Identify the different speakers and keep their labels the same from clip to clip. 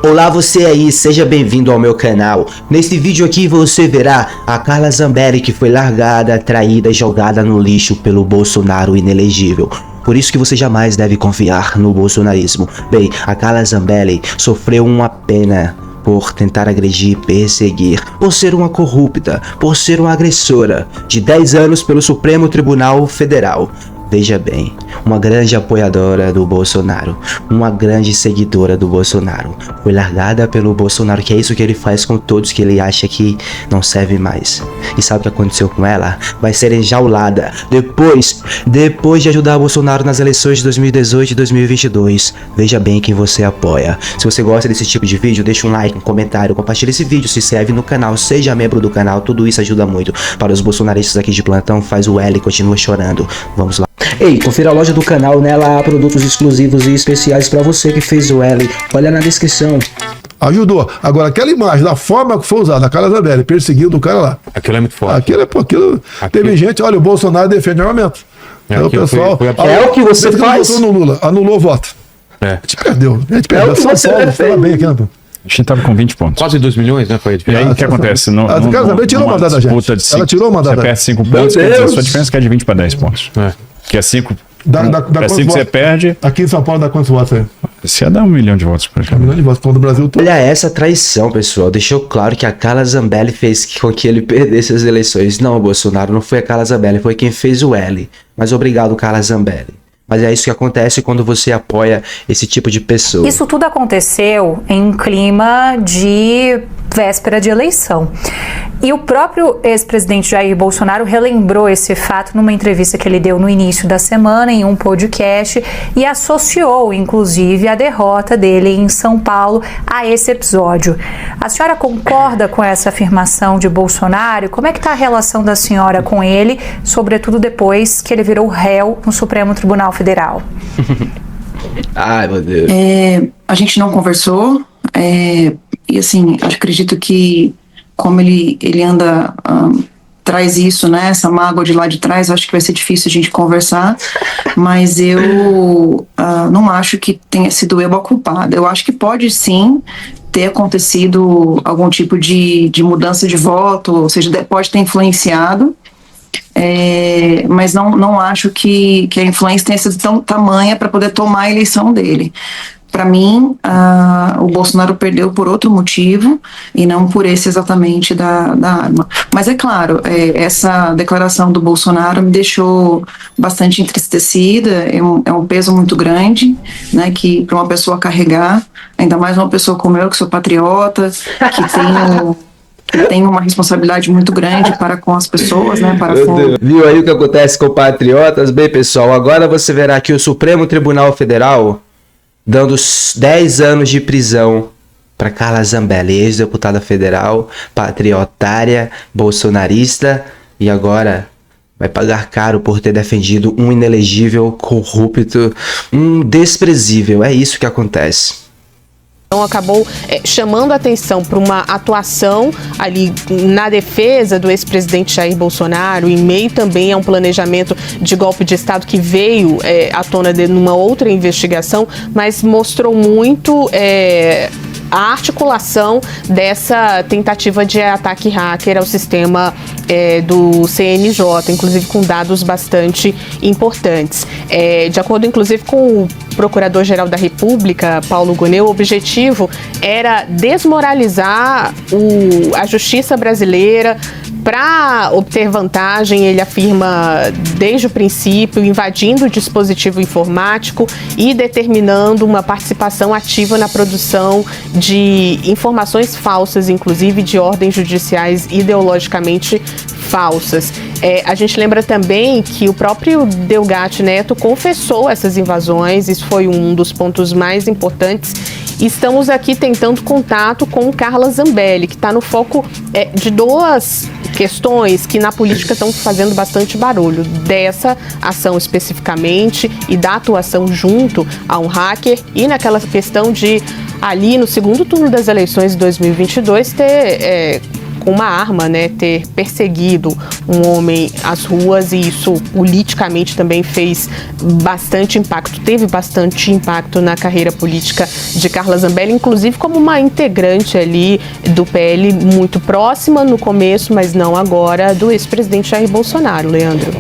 Speaker 1: Olá você aí, seja bem-vindo ao meu canal. Nesse vídeo aqui você verá a Carla Zambelli que foi largada, traída e jogada no lixo pelo Bolsonaro inelegível. Por isso que você jamais deve confiar no bolsonarismo. Bem, a Carla Zambelli sofreu uma pena por tentar agredir e perseguir, por ser uma corrupta, por ser uma agressora, de 10 anos pelo Supremo Tribunal Federal. Veja bem, uma grande apoiadora do Bolsonaro, uma grande seguidora do Bolsonaro, foi largada pelo Bolsonaro, que é isso que ele faz com todos que ele acha que não serve mais. E sabe o que aconteceu com ela? Vai ser enjaulada depois de ajudar o Bolsonaro nas eleições de 2018 e 2022. Veja bem quem você apoia. Se você gosta desse tipo de vídeo, deixa um like, um comentário, compartilha esse vídeo, se inscreve no canal, seja membro do canal, tudo isso ajuda muito. Para os bolsonaristas aqui de plantão, faz o L e continua chorando. Vamos lá. Ei, confira a loja do canal, nela há produtos exclusivos e especiais para você que fez o L. Olha na descrição.
Speaker 2: Ajudou. Agora, aquela imagem, da forma que foi usada, a Carla Zambelli perseguindo o cara lá.
Speaker 3: Aquilo é muito forte.
Speaker 2: Aquilo. Teve gente, olha, o Bolsonaro defende armamento.
Speaker 3: É,
Speaker 2: o pessoal.
Speaker 1: É o que você faz.
Speaker 2: Votou no Lula, anulou o voto.
Speaker 3: É.
Speaker 2: A gente perdeu. A gente perdeu.
Speaker 1: É o que você
Speaker 2: fala bem aqui, Antônio.
Speaker 4: A gente estava com 20 pontos.
Speaker 3: Quase 2 milhões, né? Foi a
Speaker 4: E
Speaker 3: diferença.
Speaker 4: aí o que acontece?
Speaker 2: A Carla Zambelli tirou o mandato da gente. Ela tirou o mandato da gente.
Speaker 4: Você perde 5 pontos, quer dizer, a sua diferença é de 20 para 10 pontos.
Speaker 3: É.
Speaker 4: Que é 5.
Speaker 2: Dá
Speaker 4: É 5 você perde.
Speaker 2: Aqui em São Paulo dá quantos votos aí?
Speaker 4: Você ia dar 1 milhão de votos pra
Speaker 2: 1 milhão de votos, como do Brasil todo.
Speaker 1: Olha essa traição, pessoal. Deixou claro que a Carla Zambelli fez com que ele perdesse as eleições. Não, Bolsonaro, não foi a Carla Zambelli, foi quem fez o L. Mas obrigado, Carla Zambelli. Mas é isso que acontece quando você apoia esse tipo de pessoa.
Speaker 5: Isso tudo aconteceu em um clima de véspera de eleição. E o próprio ex-presidente Jair Bolsonaro relembrou esse fato numa entrevista que ele deu no início da semana em um podcast e associou, inclusive, a derrota dele em São Paulo a esse episódio. A senhora concorda com essa afirmação de Bolsonaro? Como é que está a relação da senhora com ele, sobretudo depois que ele virou réu no Supremo Tribunal Federal?
Speaker 1: Ai, meu Deus.
Speaker 6: A gente não conversou, e assim, acredito que como ele anda, traz isso, né, essa mágoa de lá de trás, acho que vai ser difícil a gente conversar, mas eu não acho que tenha sido eu a culpada. Eu acho que pode sim ter acontecido algum tipo de mudança de voto, ou seja, pode ter influenciado, mas não acho que a influência tenha sido tão tamanha para poder tomar a eleição dele. Para mim, o Bolsonaro perdeu por outro motivo e não por esse exatamente da arma. Mas é claro, essa declaração do Bolsonaro me deixou bastante entristecida, é um peso muito grande, né, que para uma pessoa carregar, ainda mais uma pessoa como eu, que sou patriota, que tem uma responsabilidade muito grande para com as pessoas, né,
Speaker 1: Viu aí o que acontece com patriotas? Bem, pessoal, agora você verá que o Supremo Tribunal Federal dando 10 anos de prisão para Carla Zambelli, ex-deputada federal, patriotária, bolsonarista, e agora vai pagar caro por ter defendido um inelegível, corrupto, um desprezível. É isso que acontece.
Speaker 7: Então acabou chamando a atenção para uma atuação ali na defesa do ex-presidente Jair Bolsonaro, em meio também a um planejamento de golpe de Estado que veio à tona numa outra investigação, mas mostrou muito a articulação dessa tentativa de ataque hacker ao sistema do CNJ, inclusive com dados bastante importantes. De acordo, inclusive, com o Procurador-Geral da República, Paulo Goneu, o objetivo era desmoralizar a justiça brasileira para obter vantagem, ele afirma desde o princípio, invadindo o dispositivo informático e determinando uma participação ativa na produção de informações falsas, inclusive de ordens judiciais ideologicamente falsas. A gente lembra também que o próprio Delgatti Neto confessou essas invasões, isso foi um dos pontos mais importantes. Estamos aqui tentando contato com Carla Zambelli, que está no foco de duas questões que na política estão fazendo bastante barulho, dessa ação especificamente e da atuação junto a um hacker, e naquela questão de ali no segundo turno das eleições de 2022 ter com uma arma, né, ter perseguido um homem às ruas, e isso politicamente também fez bastante impacto, teve bastante impacto na carreira política de Carla Zambelli, inclusive como uma integrante ali do PL muito próxima no começo, mas não agora, do ex-presidente Jair Bolsonaro. Leandro.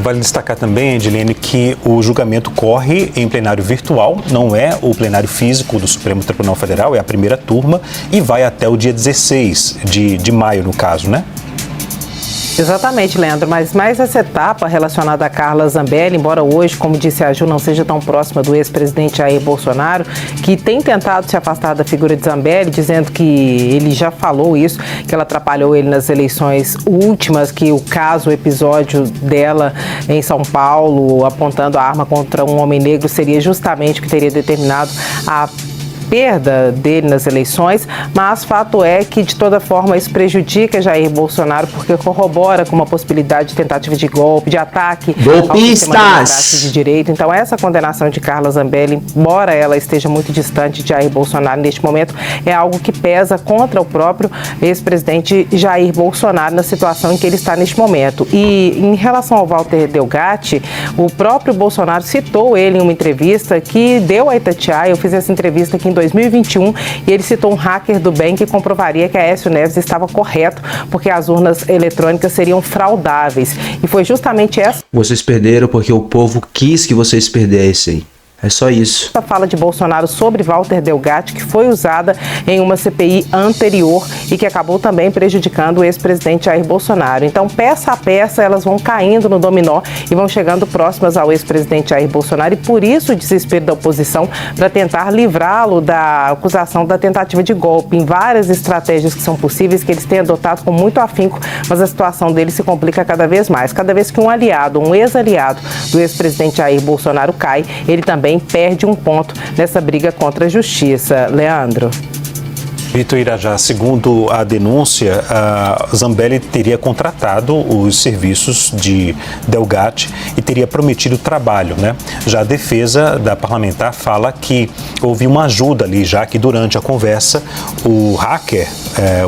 Speaker 3: Vale destacar também, Edilene, que o julgamento corre em plenário virtual, não é o plenário físico do Supremo Tribunal Federal, é a primeira turma e vai até o dia 16 de maio, no caso, né?
Speaker 8: Exatamente, Leandro, mas mais essa etapa relacionada a Carla Zambelli, embora hoje, como disse a Ju, não seja tão próxima do ex-presidente Jair Bolsonaro, que tem tentado se afastar da figura de Zambelli, dizendo que ele já falou isso, que ela atrapalhou ele nas eleições últimas, que o episódio dela em São Paulo, apontando a arma contra um homem negro, seria justamente o que teria determinado a perda dele nas eleições, mas fato é que, de toda forma, isso prejudica Jair Bolsonaro, porque corrobora com uma possibilidade de tentativa de golpe, de ataque ao sistema democrático de direito. Então, essa condenação de Carla Zambelli, embora ela esteja muito distante de Jair Bolsonaro neste momento, é algo que pesa contra o próprio ex-presidente Jair Bolsonaro na situação em que ele está neste momento. E, em relação ao Walter Delgatti, o próprio Bolsonaro citou ele em uma entrevista que deu a Itatiaia. Eu fiz essa entrevista aqui em 2021, e ele citou um hacker do bem que comprovaria que Aécio Neves estava correto, porque as urnas eletrônicas seriam fraudáveis. E foi justamente essa...
Speaker 1: Vocês perderam porque o povo quis que vocês perdessem. É só isso.
Speaker 8: A fala de Bolsonaro sobre Walter Delgatti, que foi usada em uma CPI anterior e que acabou também prejudicando o ex-presidente Jair Bolsonaro. Então, peça a peça, elas vão caindo no dominó e vão chegando próximas ao ex-presidente Jair Bolsonaro, e por isso o desespero da oposição para tentar livrá-lo da acusação da tentativa de golpe, em várias estratégias que são possíveis, que eles têm adotado com muito afinco, mas a situação dele se complica cada vez mais. Cada vez que um aliado, um ex-aliado do ex-presidente Jair Bolsonaro cai, ele também perde um ponto nessa briga contra a justiça. Leandro.
Speaker 3: Vitor Irajá, segundo a denúncia, a Zambelli teria contratado os serviços de Delgatti e teria prometido trabalho, né? Já a defesa da parlamentar fala que houve uma ajuda ali, já que durante a conversa o hacker,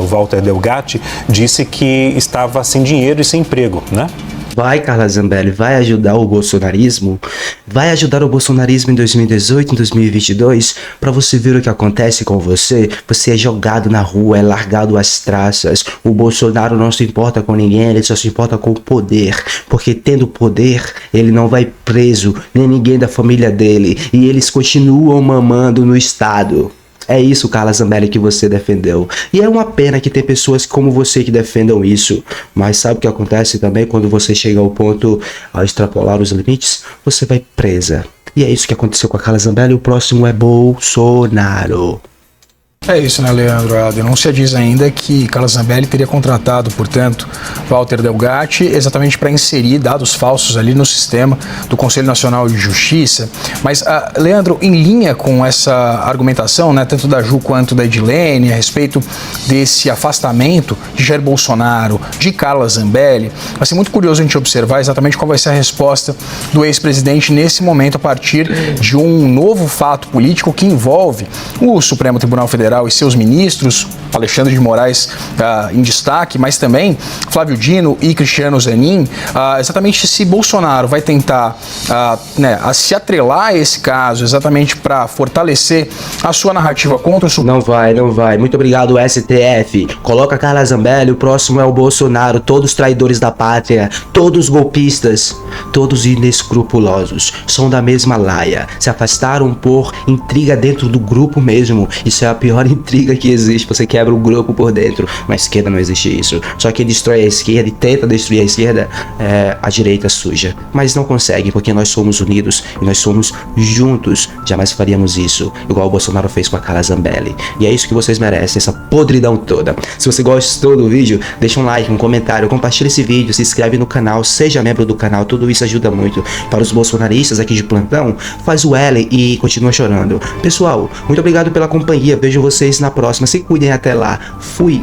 Speaker 3: o Walter Delgatti, disse que estava sem dinheiro e sem emprego, né?
Speaker 1: Vai, Carla Zambelli, vai ajudar o bolsonarismo? Vai ajudar o bolsonarismo em 2018, em 2022? Pra você ver o que acontece com você? Você é jogado na rua, é largado às traças. O Bolsonaro não se importa com ninguém, ele só se importa com o poder. Porque tendo poder, ele não vai preso, nem ninguém da família dele. E eles continuam mamando no Estado. É isso, Carla Zambelli, que você defendeu. E é uma pena que tem pessoas como você que defendam isso. Mas sabe o que acontece também quando você chega ao ponto a extrapolar os limites? Você vai presa. E é isso que aconteceu com a Carla Zambelli. O próximo é Bolsonaro.
Speaker 9: É isso, né, Leandro? A denúncia diz ainda que Carla Zambelli teria contratado, portanto, Walter Delgatti exatamente para inserir dados falsos ali no sistema do Conselho Nacional de Justiça. Mas, Leandro, em linha com essa argumentação, né, tanto da Ju quanto da Edilene, a respeito desse afastamento de Jair Bolsonaro, de Carla Zambelli, vai ser muito curioso a gente observar exatamente qual vai ser a resposta do ex-presidente nesse momento, a partir de um novo fato político que envolve o Supremo Tribunal Federal e seus ministros, Alexandre de Moraes em destaque, mas também Flávio Dino e Cristiano Zanin, exatamente se Bolsonaro vai tentar se atrelar a esse caso, exatamente para fortalecer a sua narrativa contra o Supremo.
Speaker 1: Não vai. Muito obrigado, STF. Coloca Carla Zambelli, o próximo é o Bolsonaro, todos traidores da pátria, todos golpistas, todos inescrupulosos, são da mesma laia, se afastaram por intriga dentro do grupo mesmo. Isso é a pior intriga que existe, você quebra o grupo por dentro. Na esquerda não existe isso. Só que destrói a esquerda e tenta destruir a esquerda, a direita suja. Mas não consegue, porque nós somos unidos e nós somos juntos. Jamais faríamos isso, igual o Bolsonaro fez com a Carla Zambelli. E é isso que vocês merecem, essa podridão toda. Se você gostou do vídeo, deixa um like, um comentário, compartilha esse vídeo, se inscreve no canal, seja membro do canal, tudo isso ajuda muito. Para os bolsonaristas aqui de plantão, faz o L e continua chorando. Pessoal, muito obrigado pela companhia, vejo vocês na próxima, se cuidem até lá, fui!